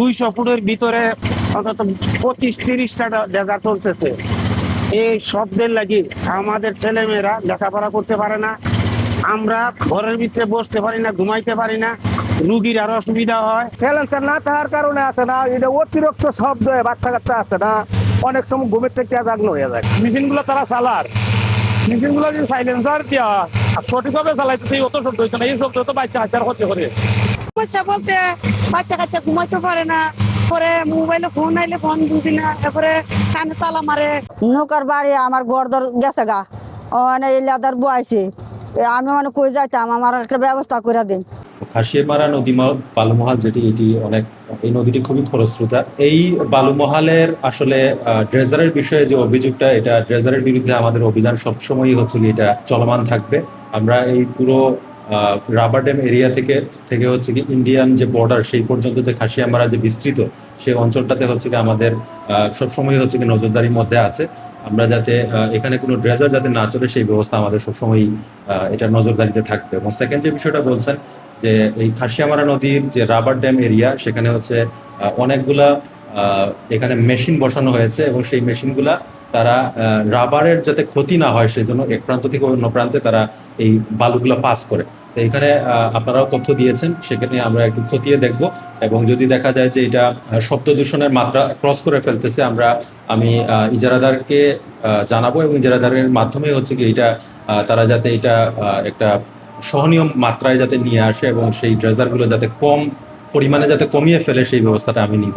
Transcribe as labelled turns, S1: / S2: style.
S1: 200 ফুটের ভিতরে অন্তত 25-30টা জায়গা চলতেছে। এই শব্দের লাগি আমাদের ছেলেমেয়েরা লেখাপড়া করতে পারে না, আমরা ঘরের ভিতরে বসতে পারি না, ঘুমাইতে পারি না, রুগীর আরো অসুবিধা হয়।
S2: স্যালেন্সার না থাকার কারণে আছে না, এটা অতিরিক্ত শব্দ হয়, বাচ্চা কাচ্চা আছে না, অনেক সময় ঘুমের থেকে জাগ্ন হয়ে যায়।
S1: মেশিনগুলো তারা চালার, মেশিনগুলো যদি সাইলেন্সার দেওয়া আর সঠিকভাবে চালাইতে অত শব্দ হইতো না, এই শব্দ তো বাচ্চা কাচ্চার ক্ষতি করে।
S3: সমস্যা বলতে বাচ্চা কাচ্চা ঘুমাইতে পারে না, পরে মোবাইলে ফোন আইলে ফোন বুঝি না, তারপরে কানে তালা মারে।
S4: নৌকার বাড়ি আমার গড়দর গেছে গা, মানে এই লেদার বয়াইছে, আমি মানে কই যাইতাম, আমার একটা ব্যবস্থা করে দিন।
S5: খাসিয়ামারা নদী বালুমহাল যেটি, এটি অনেক, এই নদীটি খুবই খরস্রোতা। এই বালুমহালের আসলে ড্রেজারের বিষয়ে যে অভিযোগটা, এটা ড্রেজারের বিরুদ্ধে আমাদের অভিযান সবসময়ই হচ্ছে কি এটা চলমান থাকবে। আমরা এই পুরো রাবার ড্যাম এরিয়া থেকে হচ্ছে কি ইন্ডিয়ান যে বর্ডার সেই পর্যন্ত যে খাসিয়ামারা যে বিস্তৃত, সেই অঞ্চলটাতে হচ্ছে কি আমাদের সবসময় হচ্ছে কি নজরদারির মধ্যে আছে। আমরা যাতে এখানে কোনো ড্রেজার যাতে না চলে সেই ব্যবস্থা আমাদের সবসময়ই এটা নজরদারিতে থাকবে। এবং সেকেন্ড যে বিষয়টা বলছেন যে এই খাসিয়ামারা নদীর যে রাবার ড্যাম এরিয়া, সেখানে হচ্ছে অনেকগুলা এখানে মেশিন বসানো হয়েছে এবং সেই মেশিনগুলা তারা রাবারের যাতে ক্ষতি না হয় সেই জন্য এক প্রান্ত থেকে অন্য প্রান্তে তারা এই বালুগুলা পাস করে। তো এখানে আপনারাও তথ্য দিয়েছেন, সেখানে আমরা একটু খতিয়ে দেখব এবং যদি দেখা যায় যে এটা শব্দ দূষণের মাত্রা ক্রস করে ফেলতেছে, আমি ইজারাদারকে জানাবো এবং ইজারাদারের মাধ্যমে হচ্ছে কি এটা তারা যাতে এটা একটা সহনীয় মাত্রায় যাতে নিয়ে আসে এবং সেই ড্রেজারগুলো যাতে কম পরিমাণে যাতে কমিয়ে ফেলে সেই ব্যবস্থাটা আমি নিব।